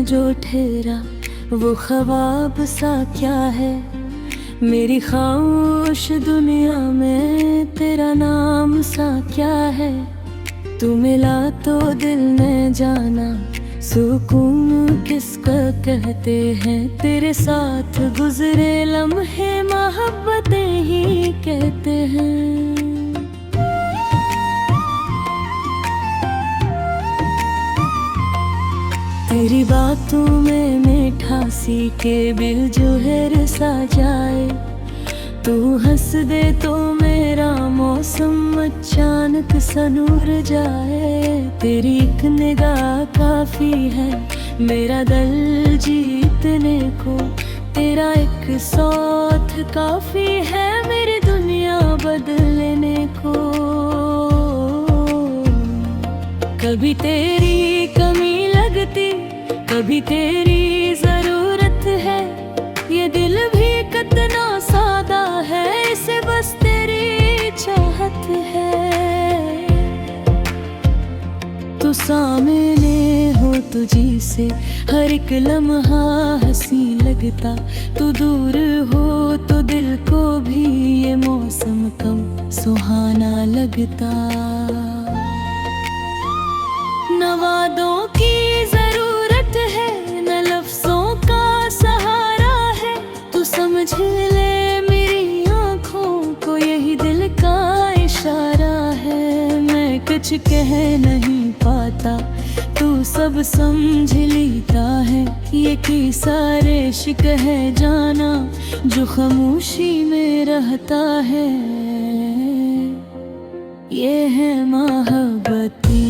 में जो ठहरा वो ख्वाब सा क्या है। मेरी खामोश दुनिया में तेरा नाम सा क्या है। तू मिला तो दिल ने जाना सुकून किसका कहते हैं। तेरे साथ गुजरे लम्हे मोहब्बतें ही कहते हैं। तेरी बातों में मिठासी के बिल जोहर सा जाए। तू हंस दे तो मेरा मौसम अचानक सा नूर जाए। तेरी एक निगाह काफी है मेरा दिल जीतने को। तेरा एक साथ काफी है मेरी दुनिया बदलने को। कभी तेरी कमी लगती कभी तेरी जरूरत है। ये दिल भी कितना सादा है इसे बस तेरी चाहत है। तू सामने हो तुझी से हर एक लम्हा हंसी लगता। तू दूर हो तो दिल को भी ये मौसम कम सुहाना लगता। न वादों की जरूरत है न लफ्जों का सहारा है। तू समझ ले मेरी आँखों को यही दिल का इशारा है। मैं कुछ कह नहीं पाता तू सब समझ लेता है। ये की सारे इश्क है जाना जो खामोशी में रहता है। ये है मोहब्बती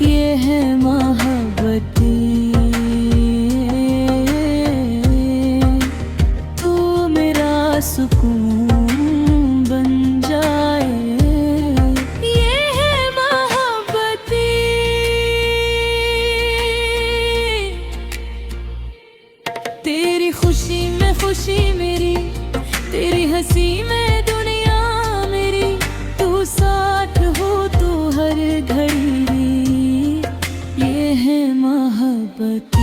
ये है मोहब्बती। तू मेरा सुकून बन जाए। ये है मोहब्बती। तेरी खुशी में खुशी मेरी तेरी हंसी में दुनिया मेरी। तू साथ हो तू हर घड़ी ये है मोहब्बती।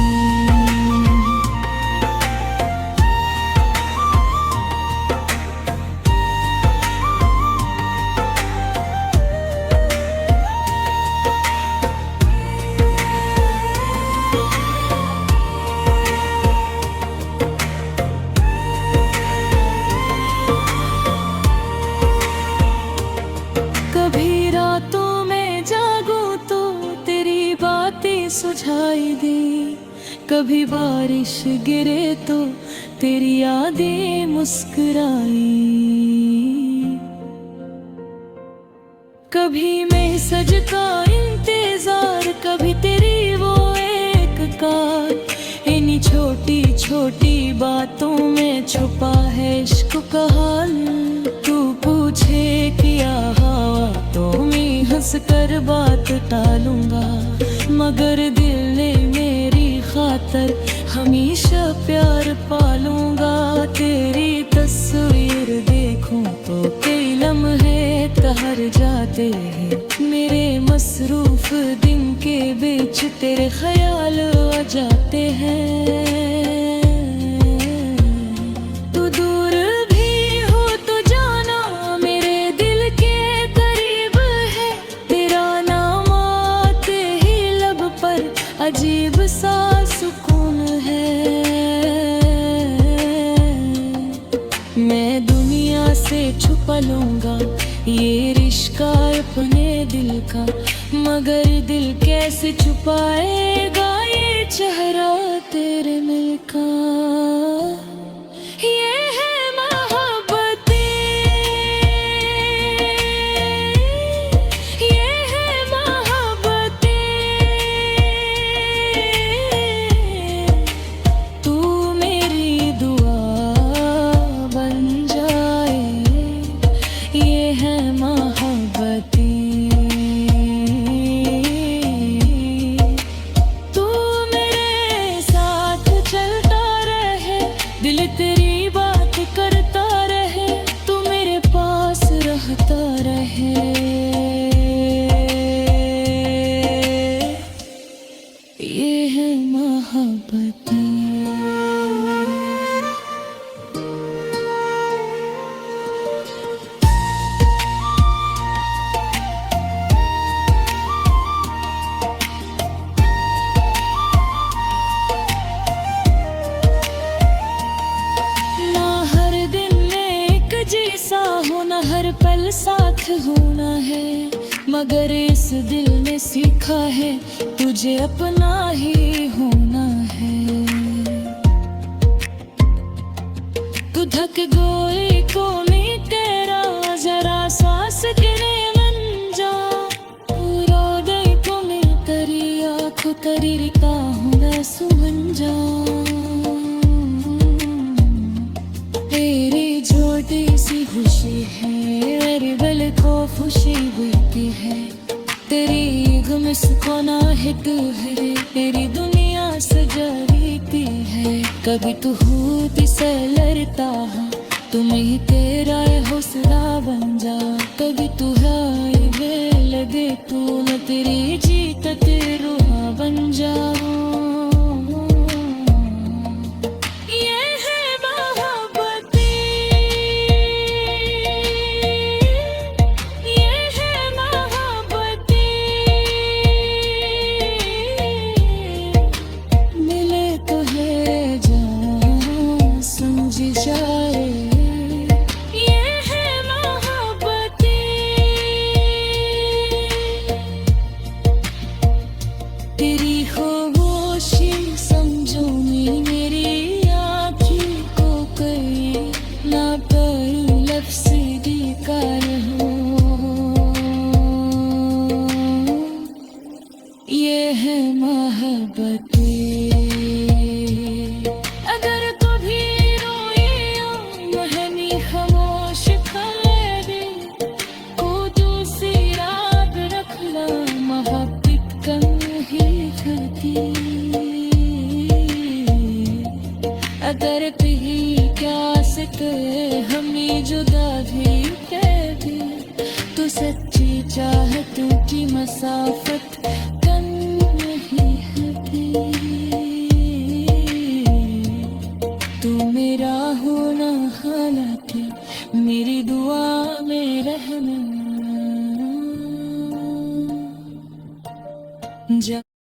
कभी रातों में जागूं तो तेरी बातें सुझाई दी। कभी बारिश गिरे तो तेरी यादें मुस्कुराई। कभी मैं सजता इंतजार कभी तेरी वो एक कार। इन्हीं छोटी छोटी बातों में छुपा है इश्क का हाल। तू पूछे क्या हवा तो मैं हंस कर बात टालूंगा। मगर दिल ने मेरी खातर हमेशा प्यार पालूंगा। तेरी तस्वीर देखूं तो कई लम्हे ठहर जाते हैं। मेरे मसरूफ दिन के बीच तेरे ख्याल आ जाते हैं। तू दूर भी हो तो जाना मेरे दिल के करीब है। तेरा नाम आते ही लब पर अजीब सा सुकून है। मैं दुनिया से छुपा लूंगा ये रिश्ता अपने दिल का। मगर दिल कैसे छुपाएगा ये चेहरा तेरे मिल का। ये है मोहब्बती ये है मोहब्बती। तू मेरी दुआ बन जाए। ये है मोहब्बती। तू मेरे साथ चलता रहे होना है, मगर इस दिल ने सीखा है तुझे अपना ही होना है। तू थक गई कोने तेरा जरा सांस गिने मन जा, पूरा गई तो मैं तेरी आँख तेरी रिता हूँ मैं सुमन जा। तेरी छोटी सी खुशी है मेरे दिल को खुशी देती है, तेरी गम को ना है तू है, तेरी दुनिया सजा देती है। कभी तू होती से लड़ता है तुम ही तेरा हौसला बन जा, कभी तू है लगे तू न तेरी जीत तेरा बन जा। तेरी खामोशी समझो मेरी आँखों को कहीं ना पर लफ्ज़ बेकार हो। ये है मोहब्बतें, अगर कभी रोए महनी खामोश कर दे को दूसरी रात रखना, मोहब्बत कम ही करती।